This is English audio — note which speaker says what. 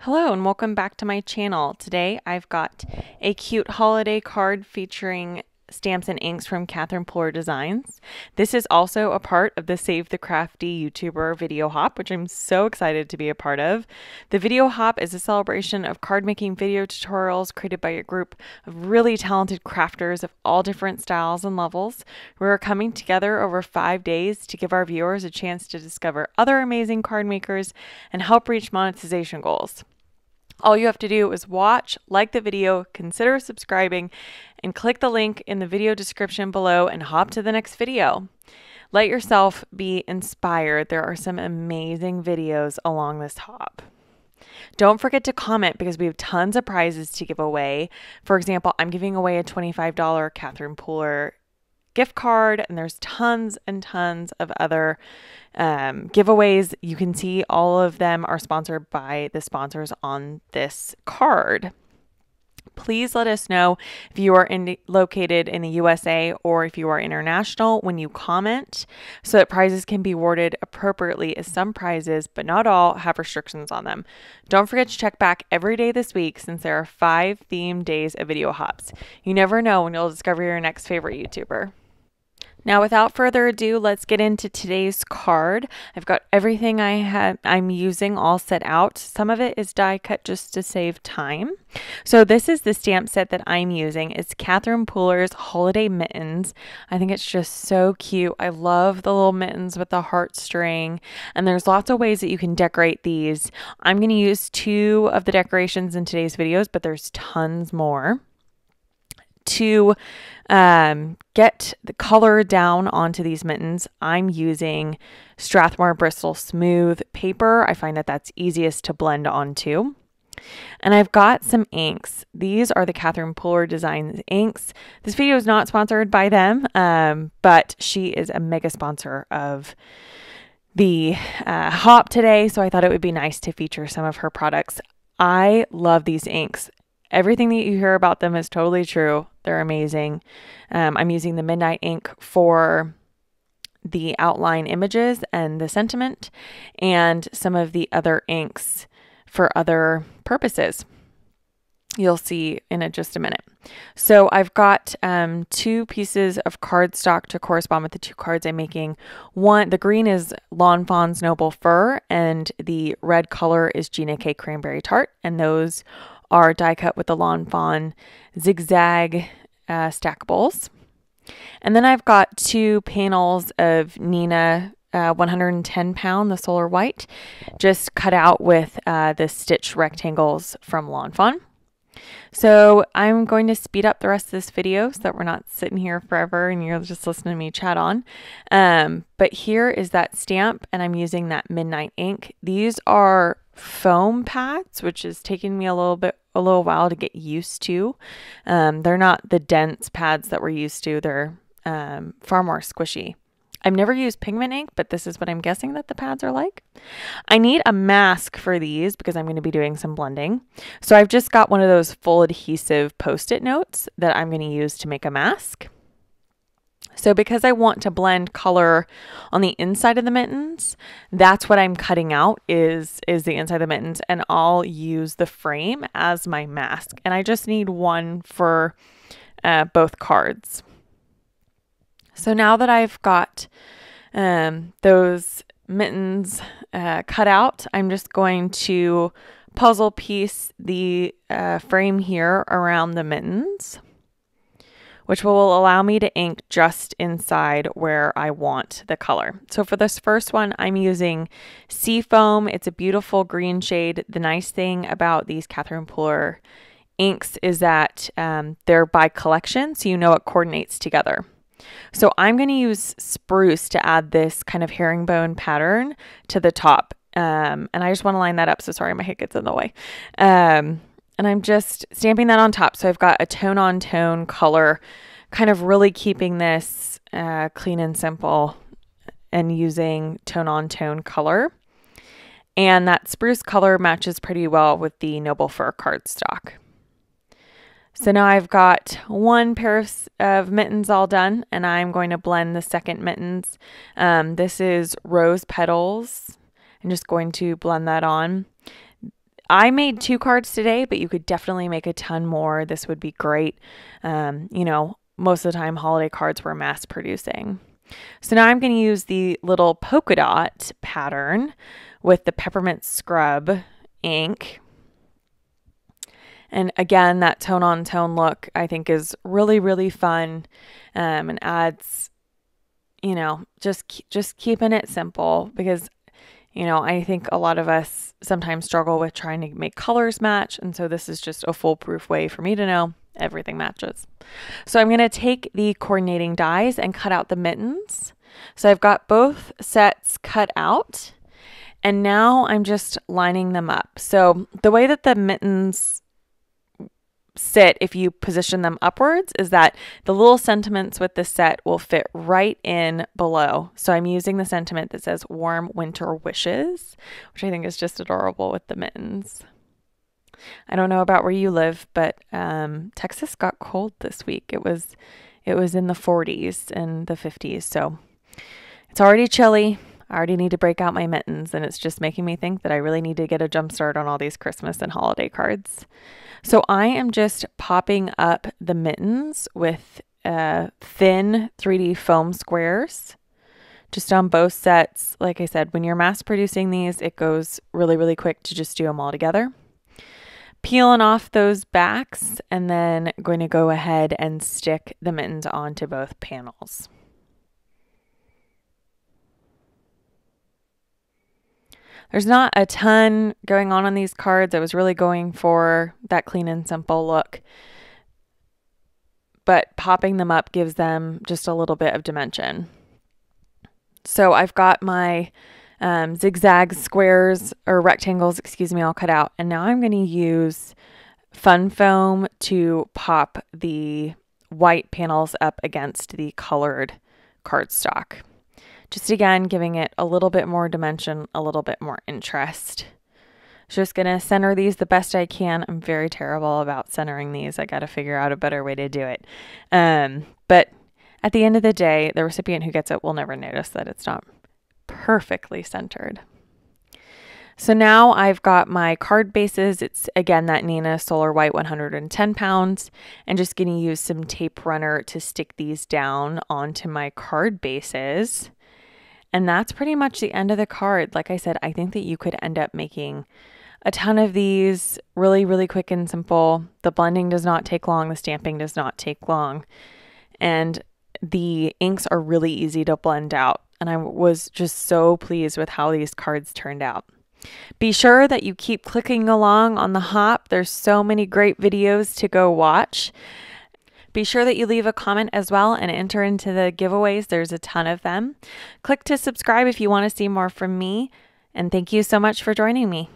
Speaker 1: Hello and welcome back to my channel. Today I've got a cute holiday card featuring stamps and inks from Catherine Pooler Designs. This is also a part of the Save the Crafty YouTuber video hop, which I'm so excited to be a part of. The video hop is a celebration of card making video tutorials created by a group of really talented crafters of all different styles and levels. We're coming together over 5 days to give our viewers a chance to discover other amazing card makers and help reach monetization goals. All you have to do is watch, like the video, consider subscribing, and click the link in the video description below and hop to the next video. Let yourself be inspired. There are some amazing videos along this hop. Don't forget to comment because we have tons of prizes to give away. For example, I'm giving away a $25 Catherine Pooler gift card, and there's tons and tons of other giveaways. You can see all of them are sponsored by the sponsors on this card. Please let us know if you are located in the USA or if you are international when you comment so that prizes can be awarded appropriately, as some prizes, but not all, have restrictions on them. Don't forget to check back every day this week since there are 5 themed days of video hops. You never know when you'll discover your next favorite YouTuber. Now, without further ado, let's get into today's card. I've got everything I'm using all set out. Some of it is die cut just to save time. So this is the stamp set that I'm using. It's Catherine Pooler's Holiday Mittens. I think it's just so cute. I love the little mittens with the heartstring, and there's lots of ways that you can decorate these. I'm going to use 2 of the decorations in today's videos, but there's tons more. To get the color down onto these mittens, I'm using Strathmore Bristol Smooth paper. I find that that's easiest to blend onto. And I've got some inks. These are the Catherine Pooler Designs inks. This video is not sponsored by them, but she is a mega sponsor of the hop today, so I thought it would be nice to feature some of her products. I love these inks. Everything that you hear about them is totally true. They're amazing. I'm using the Midnight ink for the outline images and the sentiment, and some of the other inks for other purposes. You'll see in just a minute. So I've got 2 pieces of cardstock to correspond with the 2 cards I'm making. One, the green is Lawn Fawn's Noble Fur, and the red color is Gina K Cranberry Tart, and those are die cut with the Lawn Fawn zigzag stackables. And then I've got 2 panels of Nina 110 pound, the Solar White, just cut out with the stitch rectangles from Lawn Fawn. So I'm going to speed up the rest of this video so that we're not sitting here forever and you're just listening to me chat on. But here is that stamp, and I'm using that Midnight ink. These are foam pads, which is taking me a little while to get used to. They're not the dense pads that we're used to. They're far more squishy. I've never used pigment ink, but this is what I'm guessing that the pads are like. I need a mask for these because I'm going to be doing some blending. So I've just got one of those full adhesive Post-it notes that I'm going to use to make a mask. So because I want to blend color on the inside of the mittens, that's what I'm cutting out is the inside of the mittens, and I'll use the frame as my mask. And I just need one for both cards. So now that I've got those mittens cut out, I'm just going to puzzle piece the frame here around the mittens, which will allow me to ink just inside where I want the color. So for this first one, I'm using Seafoam. It's a beautiful green shade. The nice thing about these Catherine Pooler inks is that they're by collection, so you know it coordinates together. So I'm going to use Spruce to add this kind of herringbone pattern to the top. And I just want to line that up. So sorry, my head gets in the way. And I'm just stamping that on top. So I've got a tone on tone color, kind of really keeping this clean and simple and using tone on tone color. And that spruce color matches pretty well with the Noble Fur cardstock. So now I've got 1 pair of mittens all done, and I'm going to blend the second mittens. This is Rose Petals. I'm just going to blend that on. I made 2 cards today, but you could definitely make a ton more. This would be great. You know, most of the time holiday cards we're mass producing. So now I'm going to use the little polka dot pattern with the peppermint scrub ink. And again, that tone on tone look I think is really, really fun, and adds, you know, just keeping it simple, because, you know, I think a lot of us sometimes struggle with trying to make colors match. And so this is just a foolproof way for me to know everything matches. So I'm going to take the coordinating dies and cut out the mittens. So I've got both sets cut out, and now I'm just lining them up. So the way that the mittens sit, if you position them upwards, is that the little sentiments with the set will fit right in below. So I'm using the sentiment that says warm winter wishes, which I think is just adorable with the mittens. I don't know about where you live, but Texas got cold this week. It was in the 40s and the 50s, so it's already chilly. I already need to break out my mittens, and it's just making me think that I really need to get a jump start on all these Christmas and holiday cards. So I am just popping up the mittens with thin 3D foam squares, just on both sets. Like I said, when you're mass producing these, it goes really, really quick to just do them all together. Peeling off those backs, and then going to go ahead and stick the mittens onto both panels. There's not a ton going on these cards. I was really going for that clean and simple look, but popping them up gives them just a little bit of dimension. So I've got my zigzag squares, or rectangles, excuse me, all cut out. And now I'm going to use fun foam to pop the white panels up against the colored cardstock. Just again, giving it a little bit more dimension, a little bit more interest. Just going to center these the best I can. I'm very terrible about centering these. I got to figure out a better way to do it. But at the end of the day, the recipient who gets it will never notice that it's not perfectly centered. So now I've got my card bases. It's again that Nina Solar White 110 pounds, and just going to use some tape runner to stick these down onto my card bases. And that's pretty much the end of the card. Like I said, I think that you could end up making a ton of these really, really quick and simple. The blending does not take long. The stamping does not take long. And the inks are really easy to blend out. And I was just so pleased with how these cards turned out. Be sure that you keep clicking along on the hop. There's so many great videos to go watch. Be sure that you leave a comment as well and enter into the giveaways. There's a ton of them. Click to subscribe if you want to see more from me. And thank you so much for joining me.